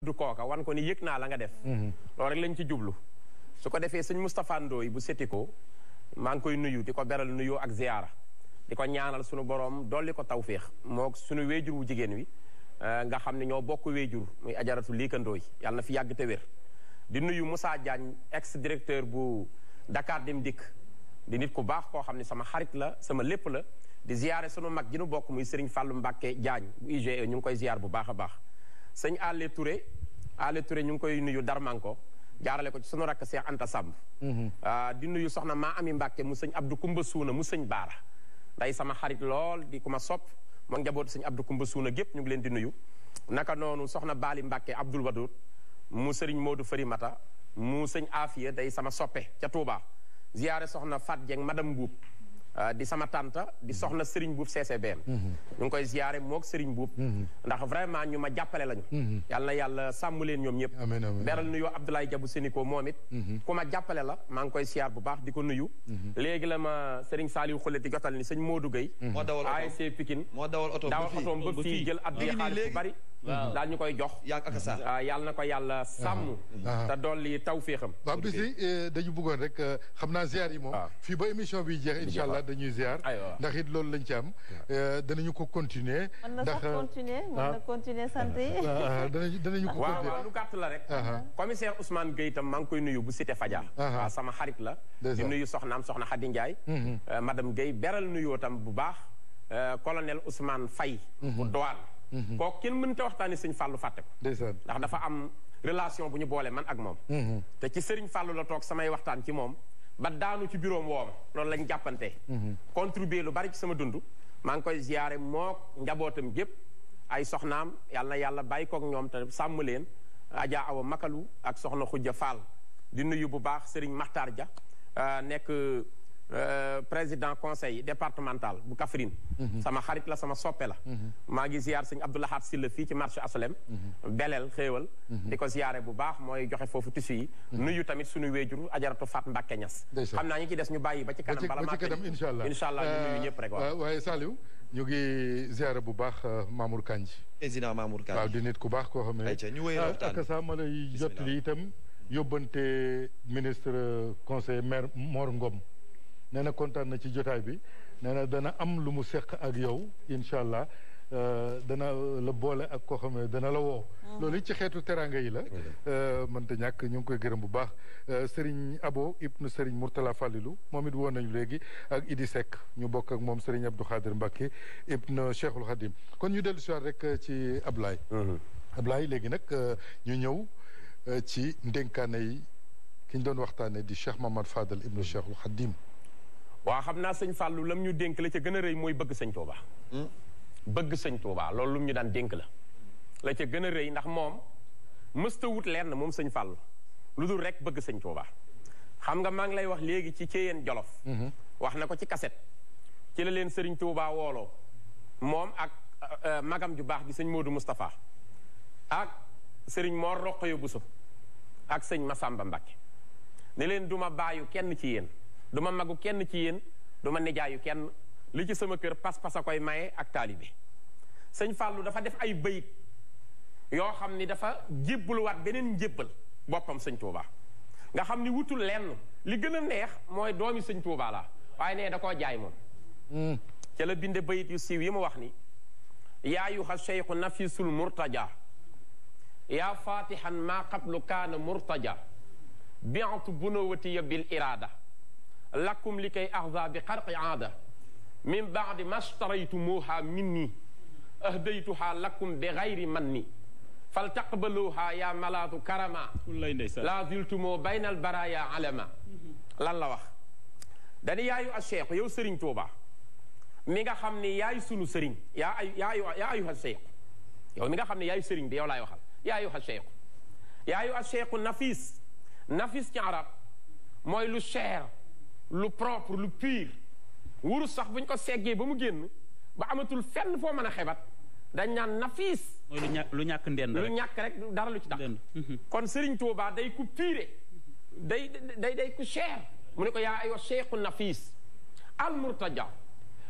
du kooka wan ko ni yëg naa la nga def loolu rek lañ ci jublu su ko defee sëñ Moustapha Ndoye bu Sétiko maa ngi koy nuyu di ko beral nuyoo ak ziyaara di ko ñaanal sunu borom dolli ko tawféex moo sunu wéejur wu jigéen wi nga xam ne ñoo bokk wéejur muy ajaratu Lika Ndoye yàlla na fi yàgg te wér di nuyu Moussa Diagne ex directeur bu Dakar Dem Dikk di nit ku baax koo xam ne sama xarit la sama lépp la di ziyaare sunu mag ji nu bokk muy Serigne Fallou Mbacké Diagne bu IGE ñu ngi koy ziyaar bu baax a baax sëñ Allé Touré ñu ngi koy nuyu Darmanko jaarale ko ci sunu rakk Cheikh Anta Samb di nuyu soxna maa ami Mbacké mu sëñ Abdou Koumba Suuna mu sëñ Baara day sama xarit lool di ku ma sopp moo njaboot sëñ Abdou Koumba Suuna gépp ñu ngi leen di nuyu naka noonu soxna Baali Mbacké Abdoul Wadoud mu sëriñ Modou Farimata mu sëñ Afia day sama soppe ca Touba ziyaare soxna Fat Dieng madame Mbuub di sama tanta di soxna Serigne Buub CCBM ñu ngi koy ziyaare moog Serigne Buub ndax vraiment ñu ma jàppale lañu yàlla na yàlla sàmm leen ñoom ñëpp beral nuyoo Abdoulaye Diabou Séniko moom it ku ma jàppale la maa ngi koy ziyaar bu baax di ko nuyu léegi la ma Serigne Saliou Khoule di jotal ni sëñ Modou Gueye ASC Pikine moo dawal oto ba fii jël addi xaalis bu bari daal ñu koy jox yàlla na ko yàlla sàmm te dolli tawféexam waaw bis yi dañu bëggoon rek xam naa ziyaar yi moom fii ba émission bi jeex incha allah dañuy ziar ndax it loolu lañ ci am danañu ko continuer ndax mën na continuer sant yi danañu ko continuer waaw lu gàtt la rek commissaire Ousmane Gueye itam maa ngi koy nuyu bu Cité Fadia waaw sama xarit la di nuyu soxnaam soxna Khady Ndiaye madame Gueye beral nuyoo tam bu baax colonel Ousmane Faye bu douane kooku kenn mënta waxtaani sëñ Fallou fàtte ko ndax dafa am relation bu ñu boole man ak moom te ci sëriñ Fallou la toog samay waxtaan ci moom ba daanu ci bureau woom loolu lañ jàppante contribuer lu bari ci sama dund maa ngi koy ziyaare mook njabootam gépp ay soxnaam yàlla na yàlla bàyyi kook ñoom te sàmm leen Adja Awa Makalu ak soxna Khoudia Fall di nuyu bu baax Serigne Makhtar Dia nekk président conseil départemental bu Kaffrine sama xarit la sama soppe la maa ngi ziyaar sëñ Abdoulahat Silla fii ci marché Asalem beleel xéewal di ko ziyaare bu baax mooy joxe foofu tissu yi nuyu tamit suñu wéejur ajaratu Fat Mbacké Niass xam naa ñi ci des ñu bàyyi ba ci kanam bala maa incha allah ñu nuyu ñëpp rek waaye Saliou ñu ngi ziyaare bu baax Mamour Kandji président Mamour Kandji waaw di nit ku baax koo xam ne ak sa ma lay jottali itam yóbbante ministre conseiller maire Mor Ngom nee na kontaan na ci jotaay bi nee na dana am lu mu seq ak yow incha allah dana la boole ak koo xam ne dana la woo loolu it ci xeetu teranga yi la mënta ñàkk ñu ngi koy gërëm bu baax Serigne Abo ibnu Serigne Mourtala Fallilou moom it woon nañu léegi ak Idi Seck ñu bokk ak moom Serigne Abdou Khadir Mbacké ibnu Cheikhul Khadim kon ñu dellu si waat rek ci Ablaye Ablaye léegi nag ñu ñëw ci ndénkaane yi ki ñu doon waxtaane di Cheikh Mamad Fadal ibnu Cheikhul Khadim waaw xam naa sëñ Fallou lam ñu dénk la ca gën a rëy mooy bëgg sëñ Touba bëgg sëñ Touba loolu lu mu ñu daan dénk la ca gën a rëy ndax moom mësta wut lenn moom sëñ Fallou lu dul rek bëgg sëñ Touba xam nga maa ngi lay wax léegi ci Ceyeen Jolof wax na ko ci kaset ci la leen sëriñ Touba wooloo moom ak magam ju baax bi sëñ Modou Moustapha ak sëriñ Mor Roqayo Bousso ak sëñ Massamba Mbacké ne leen duma bàyyu kenn ci yéen duma magu kenn ci yéen duma nijaayu kenn li ci sama kër pas-pas a koy maye ak taalibe sëñ Fallou dafa def ay bayit yoo xam ni dafa jébbaluwaat beneen njébbal boppam sëñ Touba nga xam ni wutul lenn li gën a neex mooy doomi sëñ Touba la waaye nee da koo jaay moom ca la binde bayit yu siiw yi mu wax ni yaa ayuha cheikhu nafisul murtaja yaa fatihan maa qablu kaana murtaja bi'tu bunawatiya bil irada lakum li kay axza bi xarqi aada min baadi mastaraytumuha minni ahdaytuha lakum bi gayri manni fal taqbaluha ya malaatu karama la ziltumoo bayna al baraya alama lan la wax dani yaayu a cheikh yow sëriñ Tuuba mi nga xam ni yaay sunu sëriñ yaa ayu a cheikh yow mi nga xam ne yaayu sëriñ bi yow laay waxal yaayu a cheikh nafis ci arab mooy lu cher lu propre lu pur wurus sax buñ ko seggee ba mu génn ba amatul fenn foo mën a xebat dañ naan nafiis mooy lu ñàkk ndend lu ñàkk rek dara lu ci tax kon Serigne Touba day ku pure day ku cher mu ne ko yaa aywa cheikhu nafiis al murtaja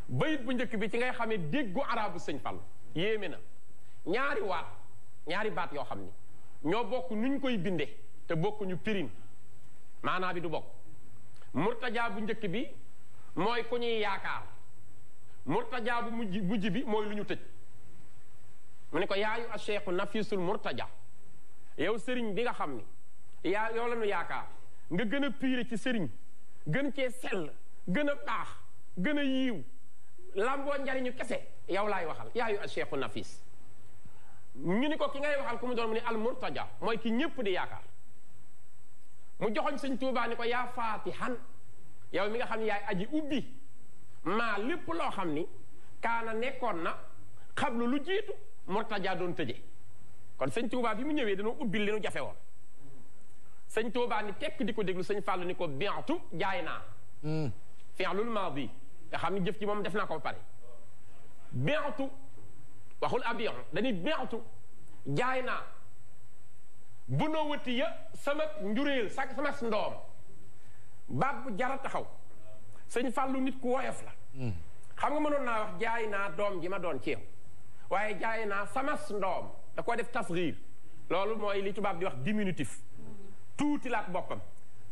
bayit bu njëkk bi ci ngay xamee déggu arabu sëñ Fall yéeme na ñaari baat yoo xam ni ñoo bokk nuñ koy binde te bokkuñu pirin maanaa bi du bokk murtajaa bu njëkk bi mooy ku ñuy yaakaar murtajaa bu mujj bi mooy lu ñu tëj mu ne ko yaayu a cheikhu nafisul murtaja yow sëriñ bi nga xam ni yow la ñu yaakaar nga gën a piire ci sëriñ gën cee sell gën a baax gën a yiiw lamboo njariñu kese yow laay waxal yaayu a cheikhu nafis ñu ni ko ki ngay waxal ku mu doon mu ne al murtaja mooy ki ñépp di yaakaar mu joxoñ sëñ Tuubaa ni ko yaa faatihan yow mi nga xam ne yaay aji ubbi maa lépp loo xam ni kaana nekkoon na xablu lu jiitu murtaja doon tëje kon sëñ Tuubaa bi mu ñëwee dañoo ubbil li nu jafe woon sëñ Tuubaa ni tekk di ko déglu sëñ Fàllu ni ko bi'tu jaay naa fi'lul maadi nga xam ni jëf ci moom def naa ko ba pare bi'tu waxul abion dañuy bi'tu jaay naa bu noo wëti ya sama njuréel sama ndoom baat bu jara taxaw sëñ Fàllu nit ku woyof la xam nga mënoon naa wax jaay naa doom ji ma doon ceew waaye jaay naa sama ndoom da koo def tasghir loolu mooy li tubaab di wax diminutif tuuti laat boppam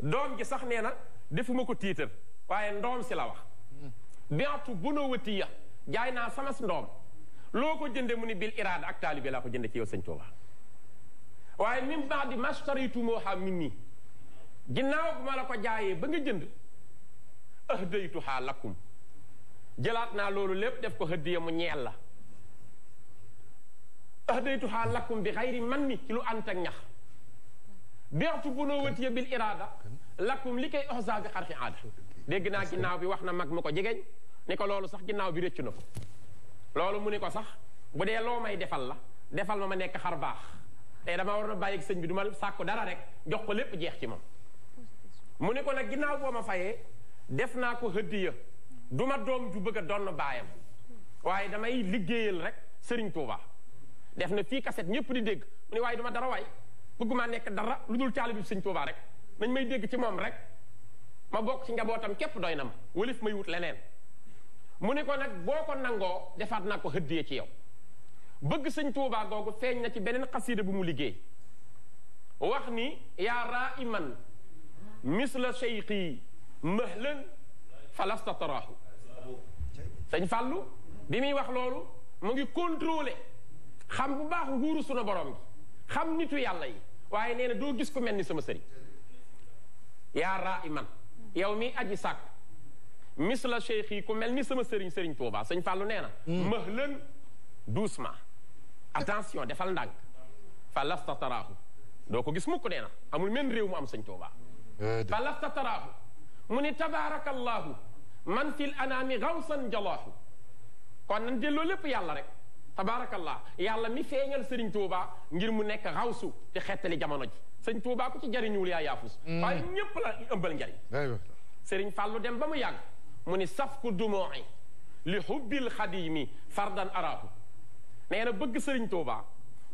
doom ji sax nee na defuma ko tiitar waaye ndoom si la wax bi'tu bu noo wëti ya jaay naa sama ndoom loo ko jënde mu ni bil iraada ak taalibe laa ko jënde ci yow sëñ Tuubaa waaye min ba'di mastaraytumuuhaa minni ginnaaw bu ma la ko jaayee ba nga jënd ahdaytuhaa lakum jëlaat naa loolu lépp def ko hëddiya mu ñeel la ahdaytuhaa lakum bi xayri manni ci lu ànd ak ñax bi'tu bunuwwatiya bil iraada lakum li koy ohza bi xarfi aada dégg naa ginnaaw bi wax na mag mu ko jegeñ ni ko loolu sax ginnaaw bi rëccu na ko loolu mu ni ko sax bu dee loo may defal la defal ma nekk xar baax te dama war na bàyyi ak sëñ bi du ma sàkku dara rek jox ko lépp jeex ci moom mu ne ko nag ginnaaw boo ma fayee def naa ko hëddiya du ma doom ju bëgg a donn baayam waaye damay liggéeyal rek Sëriñ Tuuba def na fii kaset ñëpp di dégg mu ne waaye du ma dara waay bëgguma nekk dara lu dul taalibe bi Sëriñ Tuuba rek nañ may dégg ci moom rek ma bokk ci njabootam képp doy na ma walif may wut leneen mu ne ko nag boo ko nangoo defaat naa ko hëddiya ci yow bëgg Sëñ Tuuba googu feeñ na ci beneen xasida bu mu liggéey wax ni yaa raiman misla cheikhi mahlan falasta taraahu sëñ Fàllu bi muy wax loolu mu ngi contrôlé xam bu baax nguuru sunu borom gi xam nitu yàlla yi waaye nee na doo gis ku mel ni sama sëriñ yaa raiman yow mi aji sàkk misla cheikhi ku mel ni sama sëriñ Tuuba sëñ Fàllu nee na mahlan doucement attention defal ndànk fa lasta taraahu doo ko gis mukk nee na amul men réew mu am sëñ Tuuba fa lasta taraahu mu ni tabaarakallahu man fil anaami gawsan jalaahu kon nan delloo lépp yàlla rek tabaarakallah yàlla mi feeñal sëriñ Tuuba ngir mu nekk xawsu te xettali jamono ji sëñ Tuuba ku ci jariñuwul yaa yaafus waaye ñépp la ëmbal njariñ sëriñ Fàllu dem ba mu yàgg mu ni safku dumoo'i li hubbil xadimi fardan araahu nee na bëgg sëriñ Tuuba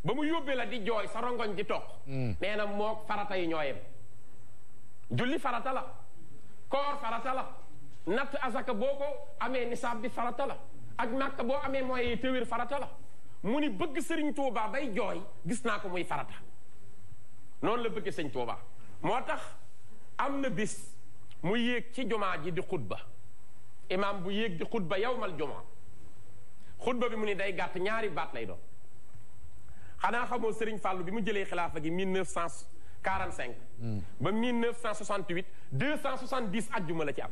ba mu yóbbee la di jooy sa rongoñ di toq nee na moo farata yi ñooyem julli farata la koor farata la natt asaka boo ko amee nisaab bi farata la ak Makka boo amee mooy téwér farata la mu ni bëgg sëriñ Tuuba bay jooy gis naa ko muy farata noonu la bëgg sëriñ Tuuba moo tax am na bis mu yéeg ci jumaa ji di xutba imaam bu yéeg di xutba yawmal jumaa xutba bi mu ni day gàtt ñaari baat lay doon xanaa xamoo Sëriñ Fàllu bi mu jëlee xilaafa gi 1945 ba 1968 270 ajjuma la ci am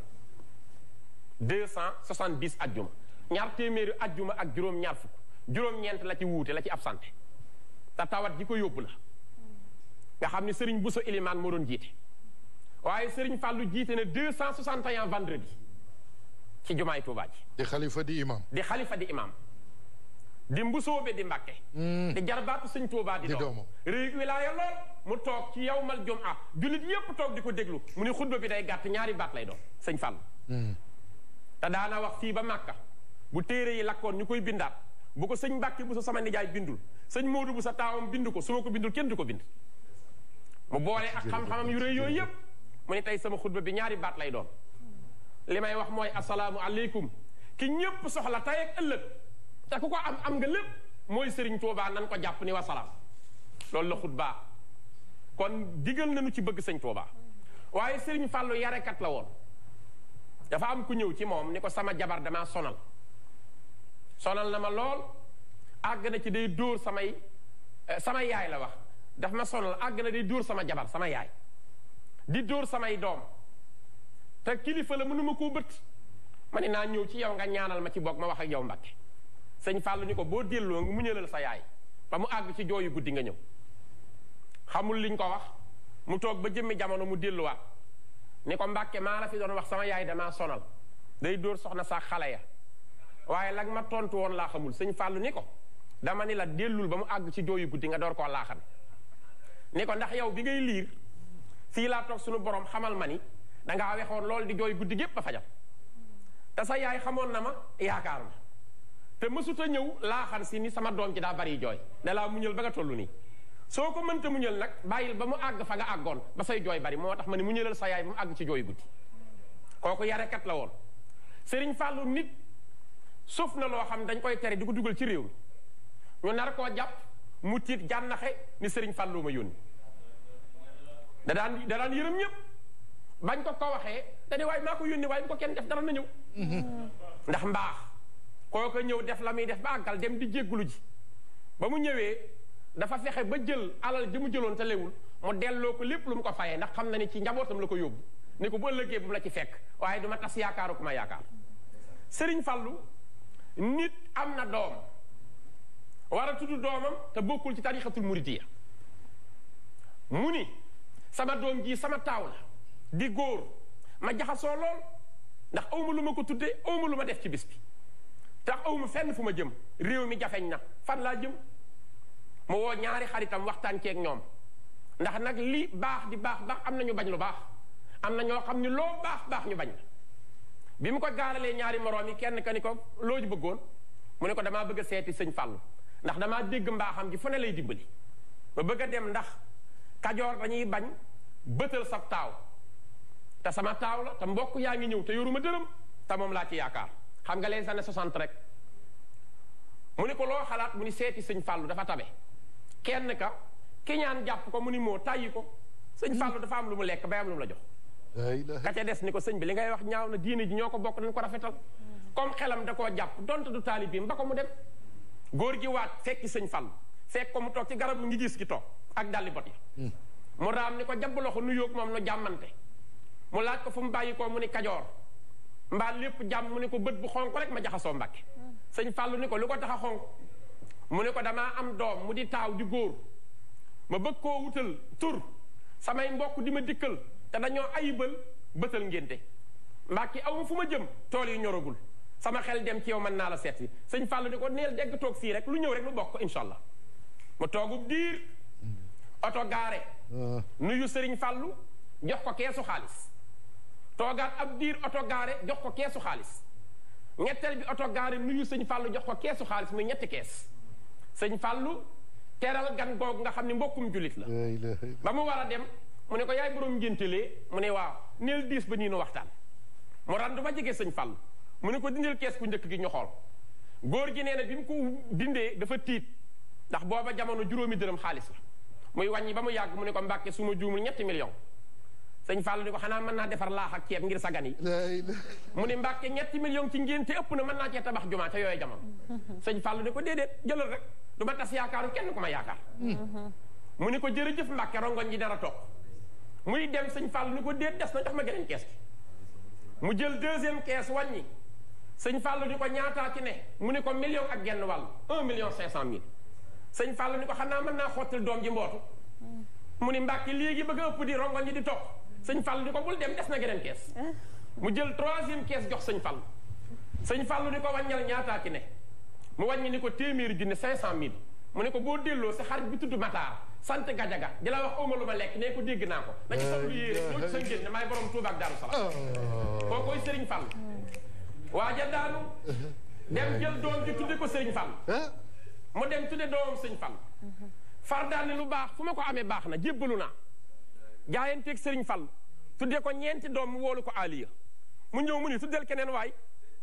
270 ajjuma ñaar téeméeri ajjuma ak juróom-ñaar fukk juróom-ñeent la ci wuute la ci absenté te tawat ji ko yóbbu la nga xam ni Sëriñ Buso Ilimaan moo doon jiite waaye Sëriñ Fàllu jiite na 261 vendredi ci jumaay Tuubaa ji di xalifa di imam di mbusoobe di Mbàkke di jarbaatu Sëñ Tuubaa di doom réy wilaaya lool mu toog ci yawmal jumaa jullit yépp toog di ko déglu mu ni xutba bi day gàtt ñaari baat lay doon sëñ Fàllu te daana wax fii ba Màkka bu téere yi lakkoon ñu koy bindaat bu ko sëñ Mbàkke bu sa sama nijaay bindul sëñ Moodu bu sa taawam bind ko su ma ko bindul kenn du ko bind mu boole ak xam-xamam yu rëy yooyu yépp mu ni tey sama xutba bi ñaari baat lay doon li may wax mooy asalaamu aleykum ki ñépp soxla tey ak ëllëg te ku ko am nga lépp mooy Sëriñ Tuubaa nan ko jàpp ni wasalaam loolu la xutba kon digal nañu ci bëgg sëñ Tuubaa waaye sëriñ Fàllu yarekat la woon dafa am ku ñëw ci moom ni ko sama jabar damaa sonal na ma lool àgg na ci day dóor sama yaay la wax daf ma sonal àgg na day dóor sama jabar sama yaay di dóor samay doom te kilifa la mënuma koo bët ma ne naa ñëw ci yow nga ñaanal ma ci boog ma wax ak yow Mbàkke sëñ Fàllu ni ko boo delloo nga muñalal sa yaay ba mu àgg ci jooyu guddi nga ñëw xamul liñ ko wax mu toog ba jëmmi jamono mu delluwaat ni ko Mbàkke maa la fi doon wax sama yaay damaa sonal day dóor soxna sa xale ya waaye lag ma tontu woon laa xamul sëñ Fàllu ni ko dama ni la dellul ba mu àgg ci jooyu guddi nga door koo laaxan ni ko ndax yow bi ngay liir fii laa toog suñu borom xamal ma ni dangaa wexoon loolu di jooy guddi gépp ba fajal te sa yaay xamoon na ma yaakaar ma te mësuta ñëw laaxan si ni sama doom ci daa bari jooy da laa muñal ba nga toll nii soo ko mënta muñal nag bàyyil ba mu àgg fa nga àggoon ba say jooy bari moo tax ma ni muñalal sa yaay ba mu àgg ci jooy guddi kooku yarekat la woon Sëriñ Fàllu nit suuf na loo xam dañ koy tere di ko dugal ci réew mi ñu nar koo jàpp mu tiit jànnaxe ni Sëriñ Fàllu ma yónni da daan yërëm ñëpp bañ ko waxee te di waaye maa ko yónni waaye bu ko kenn def dara na ñëw ndax mbaax kooku ñëw def la muy def ba àggal dem di jéggulu ji ba mu ñëwee dafa fexe ba jël alal ji mu jëloon te lewul mu delloo ko lépp lu mu ko fayee ndax xam na ni ci njabootam la ko yóbbu ni ko bu ëllëgee bu mu la ci fekk waaye duma tas yaakaaru ku ma yaakaar Sëriñ Fàllu nit am na doom war a tudd doomam te bokkul ci tarixatul muridiya mu ni sama doom ji sama taaw la di góor ma jaxasoo lool ndax awma lu ma ko tuddee awma lu ma def ci bis bi tax awma fenn fu ma jëm réew mi jafeñ na fan laa jëm mu woo ñaari xaritam waxtaan ceeg ñoom ndax nag li baax di baax am na ñu bañ lu baax am na ñoo xam ni loo baax ñu bañ la bi mu ko gaaralee ñaari moroom yi kenn ka ni ko loo ji bëggoon mu ne ko damaa bëgg a seeti sëñ Fàllu ndax damaa dégg mbaaxam gi fu ne lay dimbali ba bëgg a dem ndax Kajoor dañuy bañ bëtal sab taaw te sama taaw la te mbokk yaa ngi ñëw te yoruma dërëm te moom laa ci yaakaar xam nga les années 60 rek mu ni ko loo xalaat mu ni seeti sëñ Fàllu dafa tabe kenn ka ki ñaan jàpp ko mu ni moo tàyyi ko sëñ Fàllu dafa am lu mu lekk bay am lu mu la jox ka ca des ni ko sëñ bi li ngay wax ñaaw na diine ji ñoo ko bokk nañ ko rafetal comme xelam da koo jàpp donte du taalibeem ba ko mu dem góor gi waat fekki sëñ Fàllu fekk ko mu toog ci garab ngi gis gi toog ak dalli bot yi mu raam ni ko jabb loxo nuyoog moom nu jàmmante mu laaj ko fu mu bàyyi ko mu ni Kajoor mbaa lépp jàmm mu ni ko bët bu xonk rek ma jaxasoo Mbàkke sëñ Fàllu ni ko lu ko tax a xonk mu ni ko damaa am doom mu di taaw di góor ma bëgg koo wutal tur samay mbokk di ma dikkal te dañoo ayibal bëtal ngénte Mbàkke aw ma fu ma jëm tool yi ñoragul sama xel dem ci yow mën naa la seet si sëñ Fàllu ni ko neel dégg toog fii rek lu ñëw rek lu bokk incha allah mu toogub diir oto gaare nuyu Sëriñ Fàllu jox ko keesu xaalis toogaat ab diir oto gaare jox ko keesu xaalis ñetteel bi oto gaare nuyu sëñ Fàllu jox ko keesu xaalis muy ñetti kees sëñ Fàllu teral gan googu nga xam ne mbokkum jullit la ba mu war a dem mu ne ko yaay boroom ngéntelee mu ne waaw neel diis ba nii nu waxtaan mu randu ba jege sëñ Fàllu mu ne ko dindil kees ku njëkk gi ñu xool góor gi nee na bi mu ko dindee dafa tiit ndax booba jamono juróomi dërëm xaalis la muy wàññi ba mu yàgg mu ne ko Mbàkke su ma juumul 7 millions sëñ Fàllu ni ko xanaa mën naa defar laax ak ceeb ngir sa gan yi mu ne Mbàkke 7 millions ci ngénte ëpp na mën naa cee tabax jumaa te yooyu jamono sëñ Fàllu ni ko déedéet jëlal rek du ma tas yaakaaru kenn ku ma yaakaar mu ni ko jërëjëf Mbàkke rongoñ ji dara toog muy dem sëñ Fàllu ni ko déet des na jox ma geneen kees gi mu jël deuxième kees wàññi sëñ Fàllu ni ko ñaataa ci ne mu ni ko million ak genn wàll 1,5 million sëñ Fàllu ni ko xanaa mën naa xottil doom ji mbootu mu ni Mbàkke léegi bëgg a ëpp di rongoñ ji di toog sëñ Fàllu ni ko bul dem des na geneen kees mu jël troisième kees jox sëñ Fàllu sëñ Fàllu ni ko wàññal ñaataa ci ne mu wàññi ni ko téeméeri junni 500,000 mu ne ko boo delloo sa xarit bi tudd Mataar sant Gajaga di la wax awma lu ma lekk nee ko dégg naa ko na ci sol lu yéere ñoo ci sa ngén ne maay borom Tuuba ak Daaru Salaam koo koy Sëriñ Fàllu waaja daanu dem jël doom ji tudde ko Sëriñ Fàllu mu dem tudde doomam Sëriñ Fàllu far daal ni lu baax fu ma ko amee baax na jébbalu naa jaayanteeg Sëriñ Fàllu tudde ko ñeenti doom mu woolu ko Aliya mu ñëw mu ni tuddel keneen waay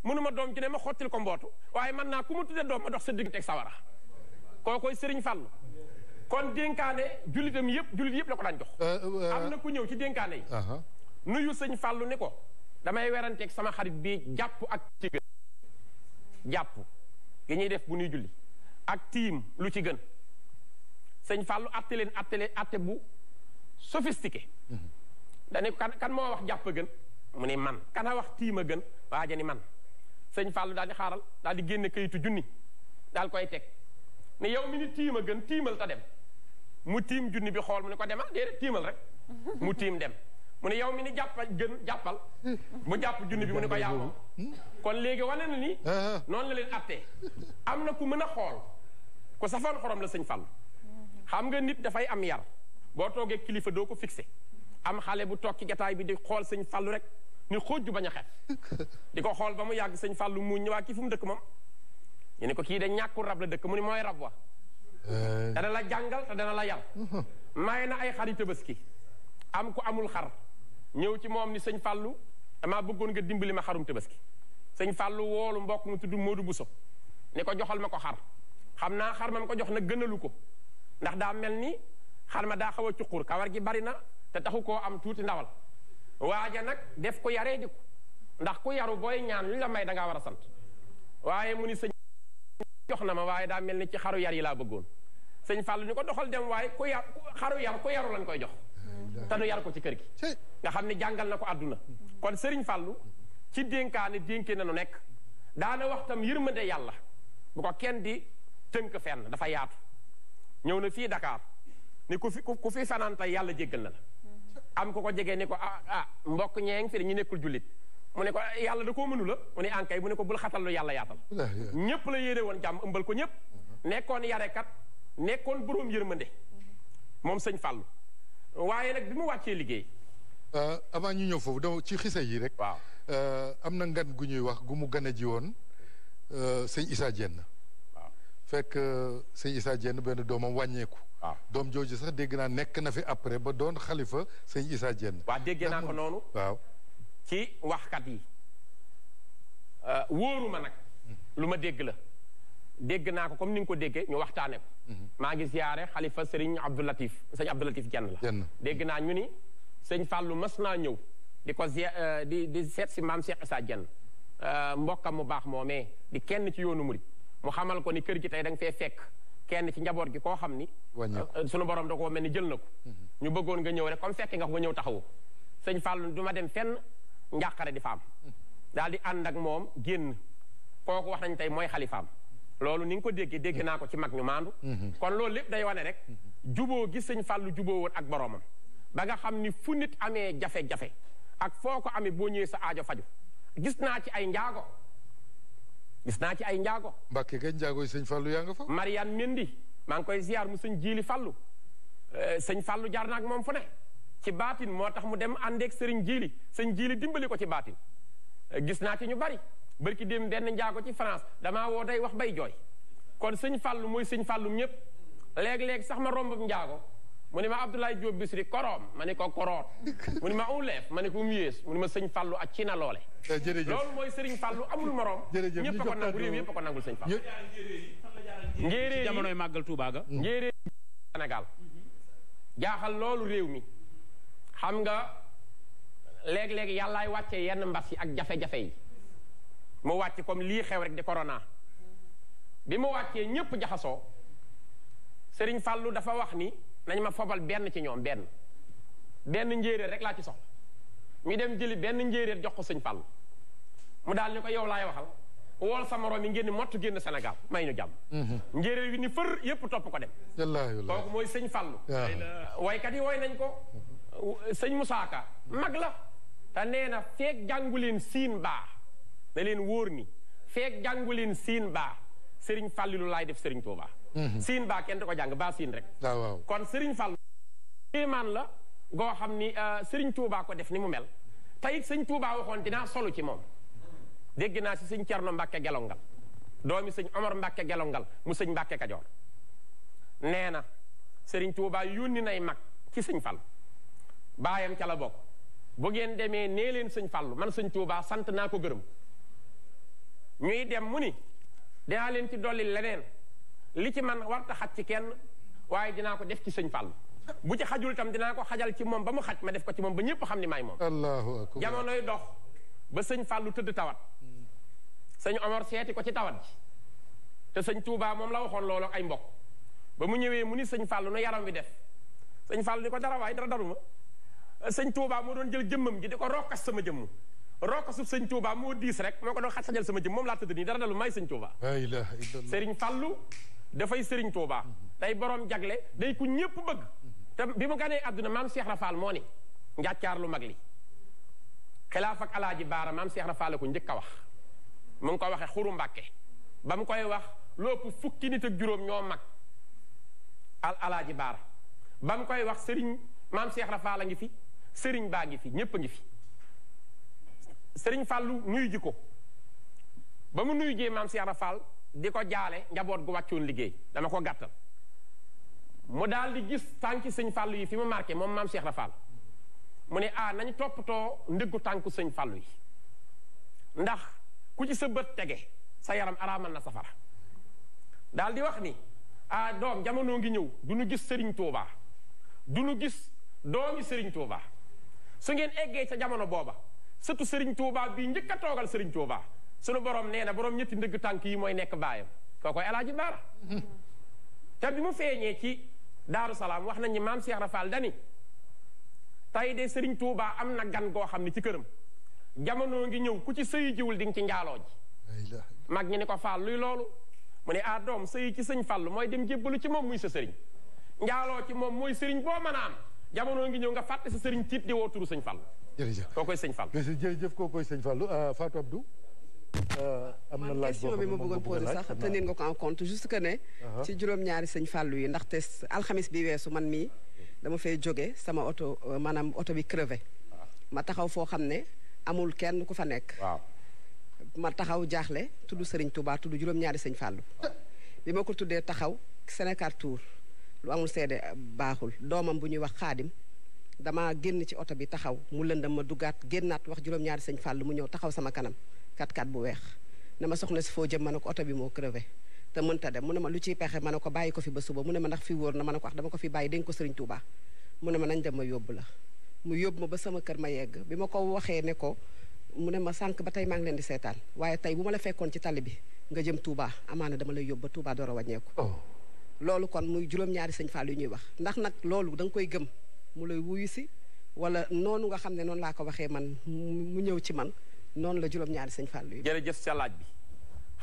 mënuma doom ci ne ma xottil ko mbootu waaye man naa ku ma tudde doom ma dox sa digganteeg sawara koo koy Sëriñ Fàllu kon dénkaane jullitam jullit yëpp la ko daan jox. am na ku ñëw ci dénkaane yi. nuyu sëñ Fallou ni ko damay weranteeg sama xarit bi jàpp ak ci gën. jàpp gi ñuy def bu ñuy julli ak tiim lu ci gën sëñ Fallou atte leen atte bu sophistiqué. dañu kan moo wax jàpp gën mu ni man kan a wax tiim a gën waa ja ni man sëñ Fallou daal di xaaral daal di génne kayitu junni daal koy teg ne yow mi ni tiim a gën tiimal ta dem mu tiim junni bi xool mu ne ko demal déedéet tiimal rek mu tiim dem mu ne yow mi ni jàppal mu jàpp junni bi mu ne ko yaa moom kon léegi wane na ni noonu la leen attee am na ku mën a xool ku safoon xorom la sëñ Fallou xam nga nit dafay am yar boo toogee kilifa doo ko fixé am xale bu toog ci jataay bi di xool sëñ Fallou rek ni xóojju bañ a xef di ko xool ba mu yàgg sëñ Fallou mu ñëwaat kii fu mu dëkk moom ñu ne ko kii de ñàkkul rab la dëkk mu ni mooy rab wa dana la jàngal te dana la yar may na ay xari Tabaski am ku amul xar ñëw ci moom ni sëñ Fallou damaa bëggoon nga dimbali ma xarum Tabaski sëñ Fallou woolu mbokk mu tudd Modou Bousso ni ko joxal ma ko xar xam naa xar ma ko jox nag gënalu ko ndax daa mel ni xar ma daa xaw a cuqur kawar gi bari na te taxu koo am tuuti ndawal waaja nag def ko yaree di ko ndax ku yaru booy ñaan lu la may da ngaa war a sant waaye mu ni sëñ jox na ma waaye daa mel ni ci xaru yar yi laa bëggoon sëñ Fallou ni ko doxal dem waaye ku yar xaru yar ku yaru lañ koy jox te nu yar ko ci kër gi nga xam ne jàngal na ko àdduna kon Serigne Fallou ci dénkaane dénkee na nu nekk daana wax tam yërmande yàlla bu ko kenn di tënk fenn dafa yaatu ñëw na fii Dakar ni ku fi fanaan tey yàlla jéggal na la am ko jegee ni ko mbokk ñeeng fi ñu nekkul jullit mu ne ko yàlla da koo mënu la mu ne ankay mu ne ko bul xatal lu yàlla yaatal ñépp la yéene woon jàmm ëmbal ko ñépp nekkoon yarekat nekkoon boroom yërmande moom sëñ Fallou waaye nag bi mu wàccee liggéey avant ñu ñëw foofu donc ci xisa yi rek waaw am na ngan gu ñuy wax gu mu gane ji woon sëñ Issa Diène waaw fekk sëñ Issa Diène benn doomam wàññeeku waaw doom jooju sax dégg naa nekk na fi après ba doon xalifa sëñ Issa Diène waaw déggee naa ko noonu waaw ci waxkat yi wóoruma nag lu ma dégg la dégg naa ko comme ni nga ko déggee ñu waxtaane ko maa ngi ziyaare xalifa sëriñ Abdou Latif sëñ Abdou Latif Diène la dégg naa ñu ni sëñ Fallou mas naa ñëw di ko di seet si maam Cheikh Issa Diène mbokkam mu baax moomee di kenn ci yoonu murid mu xamal ko ni kër gi tey da nga fee fekk kenn ci njaboot gi koo xam ni sunu borom da koo mel ni jël na ko ñu bëggoon nga ñëw rek comme fekke nga ko nga ñëw taxawu sëñ Fallou du ma dem fenn njàqare di faam daal di ànd ak moom génn kooku wax nañ tey mooy xalifaam loolu ni nga ko déggee dégg naa ko ci mag ñu maandu kon loolu lépp day wane rek juboo gi sëñ Fallou juboo woon ak boromam ba nga xam ni fu nit amee jafe-jafe ak foo ko amee boo ñëwee sa aajo faju gis naa ci ay njaago Mbàkke kay njaago yi sëñ Fallou yaa nga fa Mariane Mendi maa ngi koy ziar mu sëñ Jiili Fallou sëñ Fallou jaar na ak moom fu ne ci baatin moo tax mu dem àndeeg sëriñ Jiili dimbali ko ci baatin gis naa ci ñu bari barki dem benn njaago ci France damaa woo day wax bay jooy kon sëñ Fallou mooy sëñ Fallou ñëpp léeg-léeg sax ma romb njaago mu ne ma Abdoulaye Diop Bichri koroom ma ne ko koroot mu ne ma uleef ma ne ko yées mu ne ma sëñ Fallou ak ci na loole loolu mooy sëriñ Fallou amul morom ñëpp a ko nangu réew yëpp a ko nangul sëñ Fallou njéeréer jamonoy màggal Touba ga njéeréer Sénégal jaaxal loolu réew mi xam nga léeg-léeg yàllaay wàcce yenn mbas yi ak jafe-jafe yi mu wàcc comme lii xew rek di corona bi mu wàccee ñëpp jaxasoo sëriñ Fallou dafa wax ni nañ ma fobal benn ci ñoom benn njéeréer rek laa ci soxla ñu dem jëli benn njéeréer jox ko sëñ Fallou mu daal ni ko yow laay waxal wool sa morom yi ngeen ni mottu génn Sénégal may ñu jàmm njéeréer yi ni fër yépp topp ko dem kooku mooy sëñ Fallou waykat yi woy nañ ko sëñ Moussa Ka mag la te nee na feeg jànguleen siin baa na leen wóor ni feeg jànguleen siin baa sëriñ Fallilu laay def sëriñ Touba siin baa kenn du ko jàng baa siin rek kon sëriñ Fallu kéemaan la goo xam ni sëriñ Touba ko def ni mu mel te it sëñ Touba waxoon dinaa solu ci moom dégg naa si sëñ Cerno Mbàkke Gelongal doomi sëñ Omar Mbàkke Gelongal mu sëñ Mbàkke Kajoor nee na sëriñ Touba yónni nay mag ci sëñ Fallu baayam ca la bokk bu ngeen demee nee leen sëñ Fallu man sëñ Touba sant naa ko gërëm ñuy dem mu ni dinaa leen ci dolli leneen li ci man warta xat ci kenn waaye dinaa ko def ci sëñ Fallou bu ci xajul tam dinaa ko xajal ci moom ba mu xaj ma def ko ci moom ba ñëpp xam ni maay moom. allahu akbar. jamonoy dox ba sëñ Fallou tëdd tawat sëñ Omar seeti ko ci tawat ji te sëñ Touba moom la waxoon loolu ak ay mbokk ba mu ñëwee mu ni sëñ Fallou na yaram wi def sëñ Fallou ni ko dara waay dara daruma sëñ Touba moo doon jël jëmmam ji di ko rokkas sama jëmm rokkasu sëñ Touba moo diis rek moo ko doon xasajal sama jëmm moom laa tëdd nii dara dalu may sëñ Touba. la ilaha illallah. Serigne Fallou dafay Serigne Touba day borom jagle day ku ñëpp bëgg te bi mu ganee àdduna maam Cheikh Rafal moo ni njàccaar lu mag li xilaaf ak alaaji baara maam Cheikh Rafal ko njëkk a wax mu ngi ko waxee xuru Mbàkke ba mu koy wax lépp fukki nit ak juróom ñoo mag alaaji baara ba mu koy wax Serigne maam Cheikh Rafal a ngi fi Serigne baa ngi fi ñëpp a ngi fi Serigne Fallou nuyu ji ko ba mu nuyu jee maam Cheikh Rafal di ko jaale njaboot gu wàccoon liggéey dama ko gàttal mu daal di gis tànki sëñ Fallou yi fi mu marqué moom maam Cheikh Rafal mu ne nañu toppatoo ndëggu tànku sëñ Fallou yi ndax ku ci sa bët tege sa yaram araamal na safara daal di wax ni doom jamono ngi ñëw du ñu gis Serigne Touba du ñu gis doomi Serigne Touba su ngeen eggee ca jamono booba surtout Serigne Touba bii njëkk a toogal Serigne Touba sunu borom nee na borom ñetti ndëgg tànk yi mooy nekk baayam koo koy Alaaji Baara te bi mu feeñee ci Daaru Salaam wax nañ ni maam Cheikh Rafal dani tey de Serigne Touba am na gan goo xam ne ci këram jamono ngi ñëw ku ci sëyi jiwul di nga ci njaaloo ji mag ñi ni ko Fall luy loolu mu ne doom sëyi ci sëñ Fall mooy dem jébbalu ci moom muy sa sëriñ njaaloo ci moom mooy sëriñ boo mën a am jamono ngi ñëw nga fàtte sa sëriñ tiit di woo turu sëñ Fall. jërëjëf koo koy sëñ Fall. jërëjëf koo koy sëñ Fall Fatou Abdou. am na laaj question bi ma bëggoon posé sax tenir nga ko en compte juste que ne. ci juróom-ñaari sëñ Fallou yi ndaxte alxamis bi weesu man mii dama fay jóge sama oto maanaam oto bi crevé ma taxaw foo xam ne amul kenn ku fa nekk. waaw ma taxaw jaaxle tudd Serigne Touba tudd juróom-ñaari sëñ Fallou bi ma ko tuddee taxaw Sénégal Tour lu amul seede baaxul doomam bu ñuy wax xaadim dama génn ci oto bi taxaw mu lëndam ma duggaat génnaat wax juróom-ñaari sëñ Fallou mu ñëw taxaw sama kanam 4x4 bu weex ne ma soxna si foo jëm ma ne ko oto bi moo crevé te mënta dem mu ne ma lu ciy pexe ma ne ko bàyyi ko fi ba suba mu ne ma ndax fi wóor na ma ne ko wax dama ko fi bàyyi dénk ko Serigne Touba mu ne ma nañ dem ma yóbbu la mu yóbbu ma ba sama kër ma yegg bi ma ko waxee ne ko mu ne ma sànq ba tey maa ngi leen di seetaan waaye tey bu ma la fekkoon ci tali bi nga jëm Touba amaana dama lay yóbbu ba Touba door a wàññeeku. loolu kon muy juróom-ñaari sëñ Fall yu ñuy wax ndax nag loolu da nga koy gëm mu lay wuyu si wala noonu nga xam ne noonu laa ko waxee man mu ñëw ci man noonu la juróom-ñaari sëñ Fall yu. jërëjëf sa laaj bi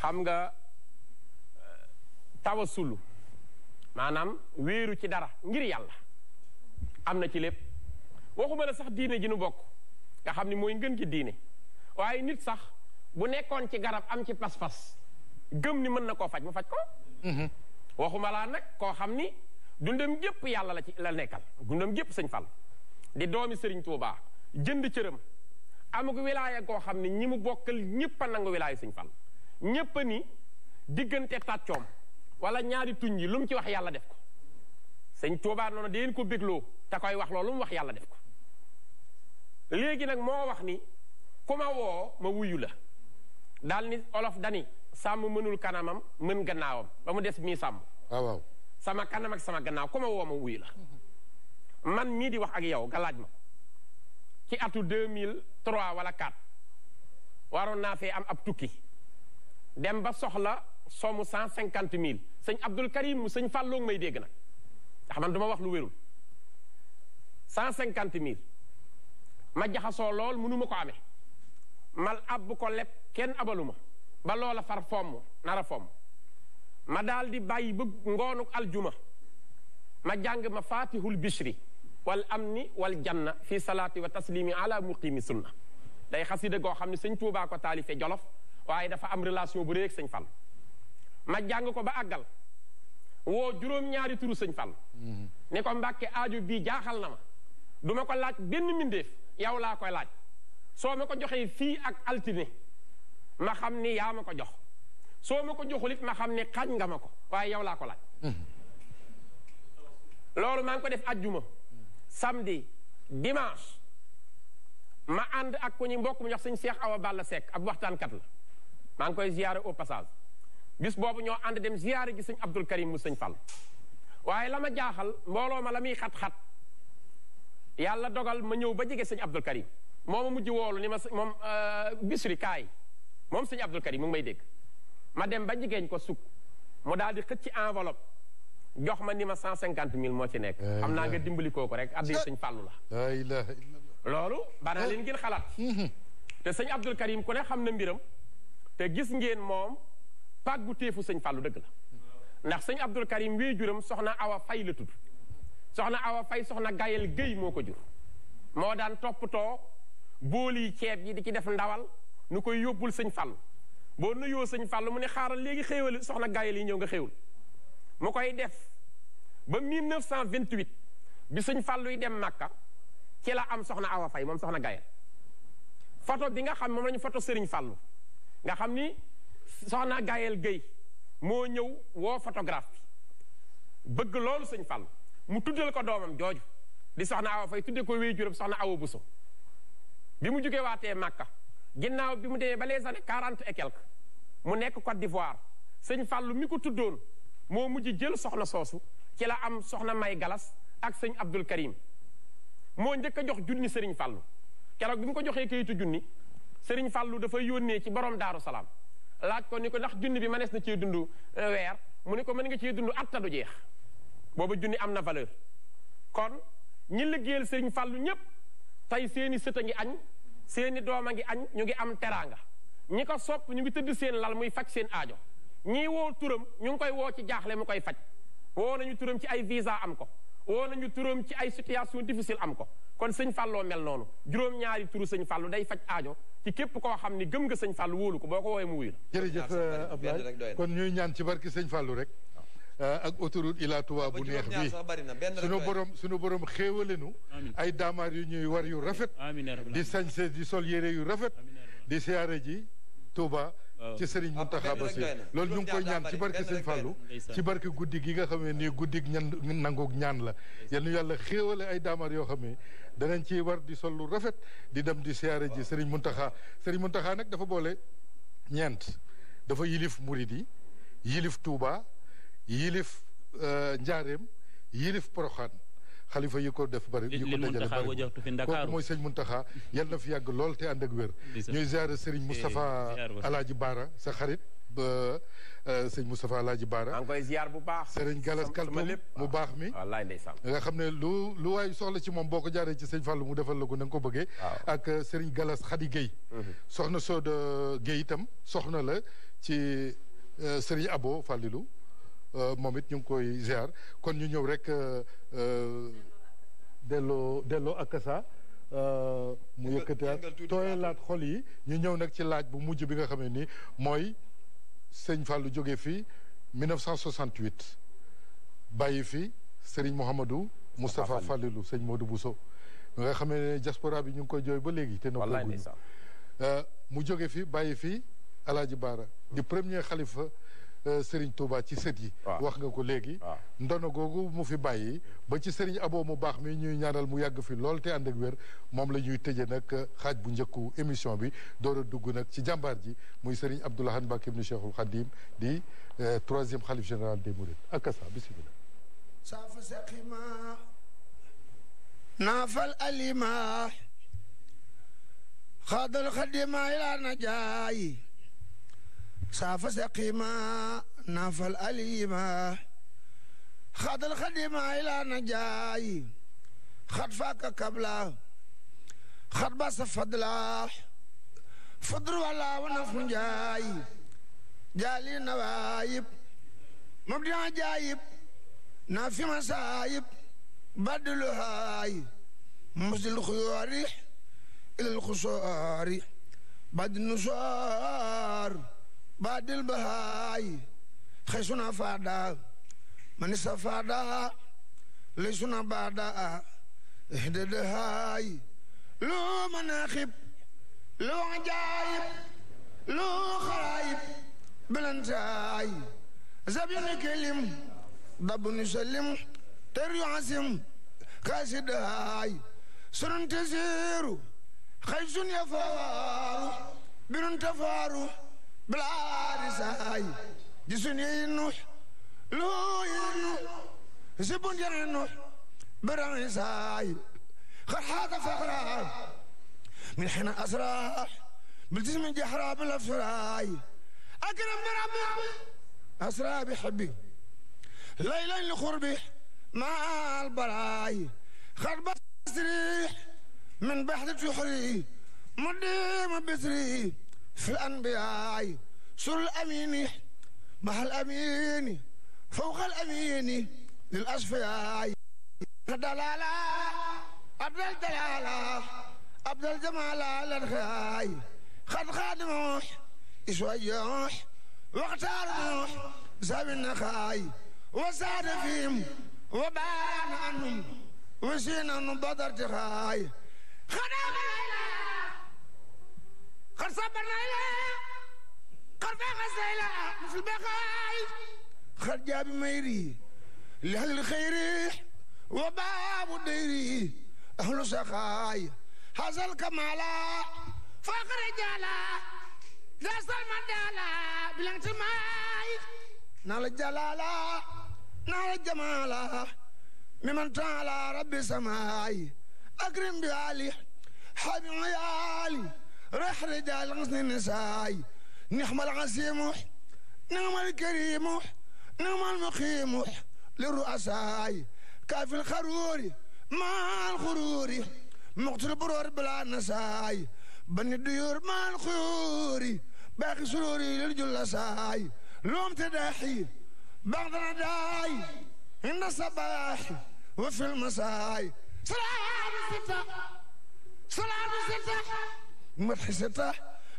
xam nga tawasulu maanaam wéeru ci dara ngir yàlla am na ci lépp waxuma la sax diine ji nu bokk nga xam ni mooy ngën ci diine waaye nit sax bu nekkoon ci garab am ci pas-pas gëm ni mën na koo faj mu faj ko waxuma laa nag koo xam ni dundam gépp yàlla la ci la nekkal dundam gépp sëñ Fall di doomi Serigne Touba jënd cëram amuk wilaaya koo xam ni ñi mu bokkal ñëpp a nangu wilaayu sëñ Fall ñëpp a ni diggante tàccoom wala ñaari tuñ yi lu mu ci wax yàlla def ko sëñ Touba noonu deen ko bégloo te koy wax loolu lu mu wax yàlla def ko léegi nag moo wax ni ku ma woo ma wuyu la daal ni olof dani sàmm mënul kanamam mën gannaawam ba mu des mii sàmm waaw sama kanam ak sama gannaaw ku ma woo ma wuyu la man mii di wax ak yow nga laaj ma ci atu 2003 wala 4 waroon naa fee am ab tukki dem ba soxla somu 150 000 sëñ Abdul Karim mu sëñ Fallou may dégg nag ndax man du ma wax lu wérul 150 000 ma jaxasoo lool mënuma ko amee mal ab ko leb kenn abaluma ba loola far fomm nara fomm ma daal di bàyyi ba ngoonuk aljuma ma jàng ma fatihul bishri wal amni wal janna fi salaati wa taslimi ala muqimi sunna day xasida goo xam ne sëñ Tuubaa ko taalife Jolof waaye dafa am relation bu réeg sëñ Fall ma jàng ko ba àggal woo juróom-ñaari turu sëñ Fall ni ko Mbàkke aaju bii jaaxal na ma du ma ko laaj benn mbindeef yow laa koy laaj soo ma ko joxee fii ak altine ma xam ni yaa ma ko jox soo ma ko joxul it ma xam ni xañ nga ma ko waaye yow laa ko laaj loolu maa ngi ko def ajjuma samedi dimanche ma ànd ak ku ñu mbokk mu jox sëñ Cheikh Awa Balla Seck ab waxtaankat la maa ngi koy ziyaare au passage bis boobu ñoo ànd dem ziyaare gi sëñ Abdul Karim mu sëñ Fall waaye la ma jaaxal mbooloo ma la muy xat-xat yàlla dogal ma ñëw ba jege sëñ Abdul Karim moo ma mujj woolu ni ma moom Bichri kaay moom sëñ Abdul Karim mu ngi may dégg ma dem ba jigéen ko sukk mu daal di xëcc enveloppe jox ma ni ma 150 000 moo ci nekk. xam naa nga dimbali kooku rek addi sëñ Fallou la. ilaha illallah loolu bana leen ngeen xalaat. te sëñ Abdul Karim ku ne xam na mbiram te gis ngeen moom pàggu teefu sëñ Fallou dëgg la ndax sëñ Abdul Karim wii juram soxna Awa Fay la tudd soxna Awa Fay soxna Gayel Guèye moo ko jur moo daan toppatoo booli ceeb yi di ci def ndawal nu koy yóbbul sëñ Fallou boo nuyoo sëñ Fallou mu ne xaaral léegi xéewal soxna Gayel yi ñëw nga xéewul mu koy def ba 1928 bi sëñ Fallou yi dem Makka ci la am soxna Awa Fay moom soxna Gayel photo bi nga xam moom la ñu photo Serigne Fallou nga xam ni soxna Gayel Guèye moo ñëw woo photographe bi bëgg loolu sëñ Fallou mu tuddal ko doomam jooju di soxna Awa Fay tudde ko wéy juróom soxna Awa Bousso bi mu jógee waatee Makka ginnaaw bi mu demee ba les années 40 et quelques mu nekk Côte d'Ivoire sëñ Fallou mi ko tuddoon moo mujj jël soxna soosu ci la am soxna May Galas ak sëñ Abdul Karim moo njëkk a jox junni Serigne Fallou keroog bi mu ko joxee kayitu junni Serigne Fallou dafa yónnee ci borom Daaru Salaam laaj ko ni ko ndax junni bi mënees na cee dund weer mu ni ko mën nga cee dund atta du jeex booba junni am na valeur kon ñi liggéeyal Serigne Fallou ñépp tey seeni sët a ngi añ seeni doom a ngi añ ñu ngi am teraanga ñi ko sopp ñu ngi tëdd seen lal muy faj seen aajo ñii woo turam ñu ngi koy woo ci jaaxle mu koy faj woo nañu turam ci ay visa am ko woo nañu turam ci ay situation difficile am ko kon sëñ Falloo mel noonu juróom-ñaari turu sëñ Fallou day faj aajo ci képp koo xam ni gëm nga sëñ Fallou wóolu ko boo ko woowee mu wuyu la. jërëjëf Ablaye kon ñuy ñaan ci barki sëñ Fallou rek ak autoroute Ila Touba bu neex bi sunu borom xéewalenu ay daamaar yu ñuy war yu rafet di sañse di sol yére yu rafet di siyaare ji Touba ci Serigne Mountakha Bassirou loolu ñu ngi koy ñaan ci barke Sëñ Fallou ci barke guddi gi nga xam ne nii guddi nangoog ñaan la yal na yàlla xéewale ay daamar yoo xam ne danañ ci war di sol lu rafet di dem di siyaare ji Serigne Mountakha nag dafa boole ñeent dafa yilif murid yi yilif Touba yilif Njaareem yilif Poroxaan xalifa yi ko def bari yi ko dajale bari kooku mooy sëñ Mountakha yal na fi yàgg lool te ànd ak wér ñuy ziare Serigne Moustapha Alaaji Baara sa xarit ba sëñ Moustapha Alaaji Baara maa ngi koy ziar bu baax Serigne Galas Kaltoum mu baax mi wallaay ndeysaan nga xam ne lu waay soxla ci moom boo ko jaaree ci sëñ Fallou mu defal la ko na nga ko bëggee ak Serigne Galas Khady Guèye soxna Soda Guèye itam soxna la ci Serigne Abo Fallilou moom it ñu ngi koy ziar kon ñu ñëw rek delloo akasa mu yëkkatiwaat tooyalaat xol yi ñu ñëw nag ci laaj bu mujj bi nga xam ne ni mooy sëñ Fallou jógee fii 1968 bàyyi fi Serigne Mouhamadou Moustapha Fallilou sëñ Modou Bousso nga xam ne diaspora bi ñu ngi koy jooy ba léegi te noppaguñu mu jóge fi bàyyi fi Alaaji Baara di premier xalifa Serigne Touba ci sët yi wax nga ko léegi ndono googu mu fi bàyyi ba ci Serigne Abo mu baax mi ñuy ñaanal mu yàgg fi lool te ànd ak wér moom la ñuy tëje nag xaaj bu njëkku émission bi door a dugg nag ci jàmbaar ji muy Serigne Abdou Lahad Mbacké ibn Cheikhul Khadim di troisième xalif général des Mourides akasa bismillah safa saqima naafal alima xaadal xadima ila najaayi ساف سقيما نافل أليما خد الخديما إلى نجاي خد فاك كبلا خد باس فضلا فضر ولا ونفن جاي جالي نوايب مبدع جايب نافي مسايب بدل هاي مزل الخياري إلى الخساري بعد النصار بعد البهاي خيسنا فادا من سفادا ليسنا بادا اهدد هاي لو مناخب لو عجايب لو خرايب بلنتاي زبين كلم ضب نسلم تريو عسم كاسد هاي سرن تزيرو خيسن يفارو بنن تفارو بلا رساي جسني ينوح لو ينوح زبون جنينو براني ساي خرحات فقرا من حين أسرى بالجسم جحرا بالأفسراي أكرم بربي أسرى بحبي ليلا لقربي مع البراي خرب بسري من بحر جحري مديم بسري في الأنبياء سر الأمين مع الأمين فوق الأمين للأصفياء دلالة عبد الجلالة عبد الجمال الخاي خد خادموح يسويوح واختارموح زاب النخاي وساد فيهم وبان عنهم وسينا بدر تخاي خدام ليلى خد صبر ليلى خد فاق السيلة مثل بخاي خد جاب ميري لأهل الخير وباب الديري أهل سخاي هذا الكمالا فقر رجالا جاس المدالا بالانتماي نال الجلالا نال الجمالا ممن تعالى ربي سماي أكرم بعلي حبيب عيالي رح رجال غصن النساي نحم العسيم نعم الكريم نعم المقيم للرؤساء كاف الخروري مع الخروري مقتل برور بلا نساي بني الديور مع الخيوري باقي سروري للجلساي لوم تداحي بعضنا داي عند الصباح وفي المساي صلاة الستة صلاة الستة مدح ستة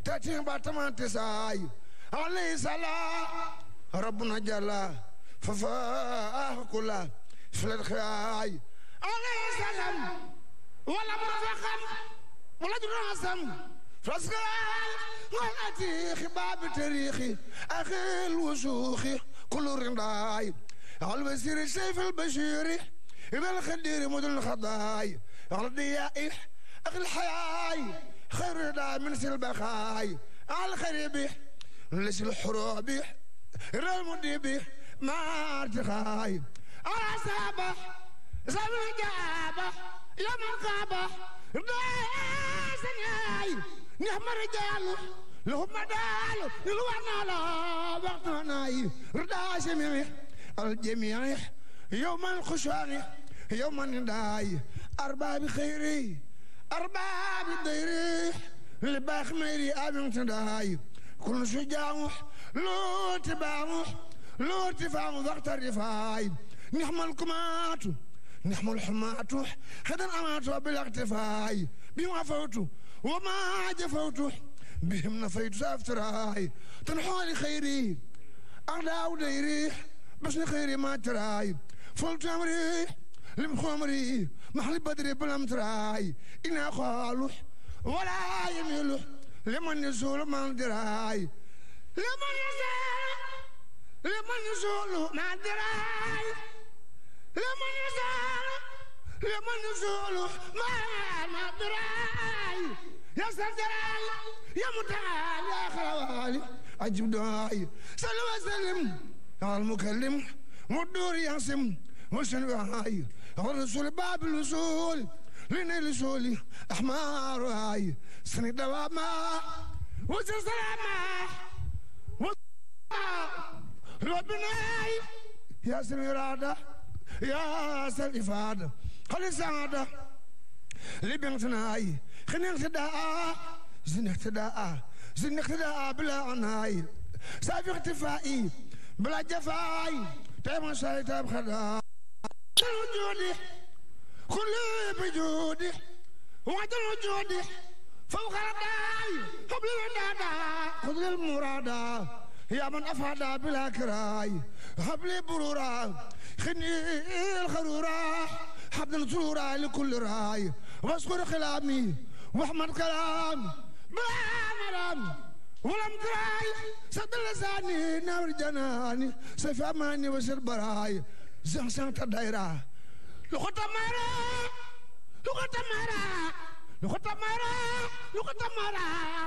تأتي باتمان تساي عليه صلاة ربنا جل ففاه كله في الخياي عليه سلام ولا مرفقا ولا جراسم فاسقال والأتي خباب تاريخي أخي الوسوخي كل رنداي على الوزير السيف البشيري إذا الخدير مدن الخضاي على الضيائح أخي الحياي خير دا من سلبخاي على الخريبي ليس الحروبي المديبي ما ارتخاي على سابح زمن جابه يوم القابه دايسناي نحم رجال لهم دال الوانا لا وقتناي ردا جميع الجميع يوم الخشوع يوم النداي أرباب خيري أرباب الديري لباخ ميري أبن تداي كل شجاع لو تباع لو تفاع وقت الرفاي نحم الكمات نحم الحمات خدن أمات بالاقتفاي بما فوتوا وما جفوتوا بهم نفيت سافتراي تنحولي خيري أغداو ديري بس خيري ما تراي فلت أمري لمخمري محل بدري بلام تراي إنا خالوح ولا يميلوح لمن يزول ما دراي لمن يزول ما دراي لمن يزول ما دراي يا سردراي يا متعال يا خلوالي أجب دعائي صلوا وسلم على المكلم والدور يعصم وسنوهاي الرسول باب الوصول لنيل سولي أحمر هاي سند دواما وسلامة ربنا يا سميرادة يا سلفادة خلي سعادة لبنتناي خلينا اقتداء زين اقتداء بلا عناي سافي اختفائي بلا جفاي تيما شايتا بخدا وجودي كل بجودي وعدل وجودي فوق الداي قبل الدادا خذ المرادا يا من أفادا بلا كراي هبلي برورا خني الخرورا حبل سرورا لكل راي واشكر خلامي واحمد كلام بلا مرام ولم تراي سد لساني نور جناني سيف اماني وسر براي زنسان تدايرا لخطمارا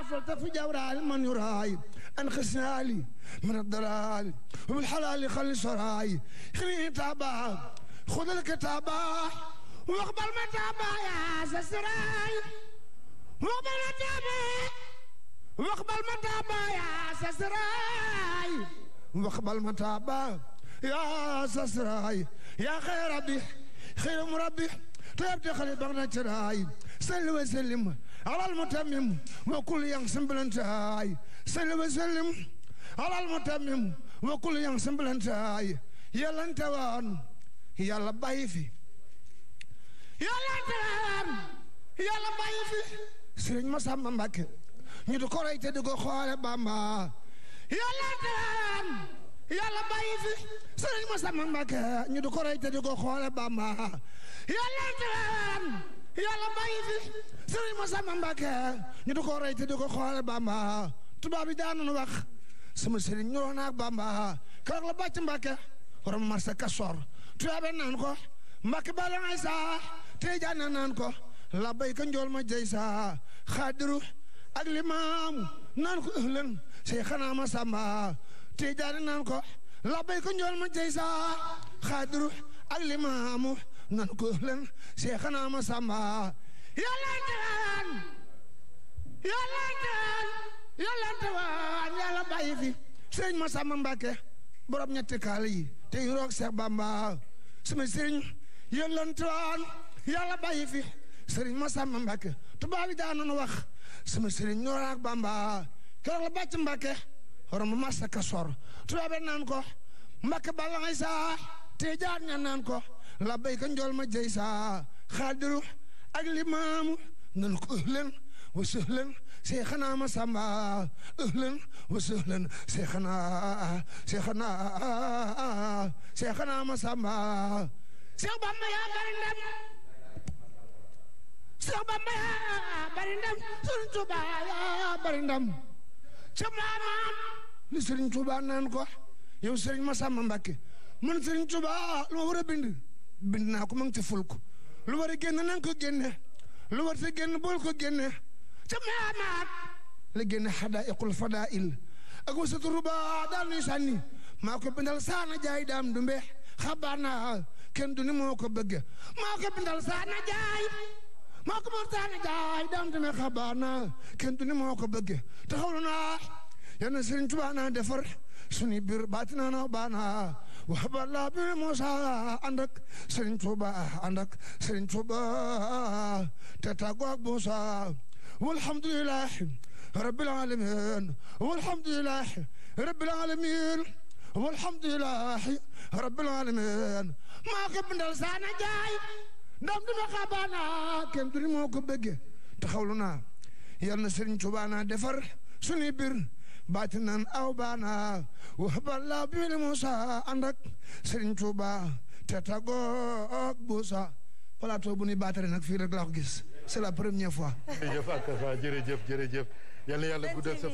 فلتف جورا من يراي انخسنالي من الضلال وبالحلال خلي سراي خليني تعبان خذ الكتاب واقبل متابا يا سسراي واقبل متابا واقبل متابا يا سسراي واقبل متابا يا سسراي يا خير ربي خير مربي طيب خلي بغنا تراي صل وسلم على المتمم وكل ينسم بلنتاي صل وسلم على المتمم وكل ينسم بلنتاي يلا انت وان يلا باي في يلا انت وان يلا باي في سيرن مسام مباك ñu du ko ray te du ko xoole Bamba yalla انت وان yalla bayi fi sëriñ Masamba Mbàkke ñu du ko rey te du ko xoole Bamba yalla taan yalla bayi fi sëriñ Masamba Mbàkke ñu du ko rey te du ko xoole Bamba tubaab bi daanu wax sama sëriñ ñoo naak Bamba keroog la bàcc Mbàkke waram marsa Kasoor tubaab naan ko Mbàkke bala ngay saa te jaan naan ko la bay ka njool ma jey saa Xaadiru ak Limaamu naan ko ëhlan Seexna Masamba te jaani naan ko labay ko njool ma jey saa Xaadiru ak Limaamu nan ko len Seexna Masamba yàlla taan yàlla taan yàlla taan yàlla bàyyi fi sëriñ Masamba Mbàkke borom ñetti kaal yi te yu roog Seex Bamba sama sëriñ yàlla taan yàlla bàyyi fi sëriñ Masamba Mbàkke tubaab yi daan nañu wax sama sëriñ ñoo ak Bamba keroog la bàcc Mbàkke waram marsa Kasoor tubaab naan ko Mbàkke bala ngay saa te jaar ña naan ko la bay ka njool ma jey saa Xaadiru ak Limaamu nan ko ëhlan wa sëhlan Seexna Masamba ëhlan wa sëhlan Seexna Masamba Seex Bamba yaa bari ndam Seex Bamba yaa bari ndam Sëriñ Tuuba yaa bari ndam ca maamaam li Sëriñ Tuuba naan ko yow Sëriñ Masamba Mbàkke man Sëriñ Tuuba lu ma war a bind naa ko ma ngi ci fulk lu war a génn nan ko génne lu war a génn bool ko génne ca maamaam la génne xadaaiqul fadail ak wasatu ruba daal nuy sànni maa ko bindal saana jaay daam dumbe xabaana kenn du ni moo ko bëgge maa ko bindal saana jaay maa ko moom saana jaay daam dumbe xabaana kenn du ni moo ko bëgge taxawlu naa yana Sëriñ Tuuba naa defar suni bir baatina na baana waxabala bi Muusa ànd ak Sëriñ Tuuba ànd ak Sëriñ Tuuba te tàggoo ak Muusa walhamdulillahi rabbil alamin walhamdulillahi rabbil alamin walhamdulillahi rabbil alamin maa ko bindal saana jaay ndam duma xabaana kenn du ni moo ko bëgge taxawlu naa yal na Sëriñ Tuuba naa defar suni bir baatinan aw baana waxabala bi Muusa ànd ak Sëriñ Tuuba te tàggoo ak Muusa plateau bu ni baatare nag fii rek laa ko gis c'est la première fois. jërëjëf ak sa jërëjëf yal na yàlla guddal sa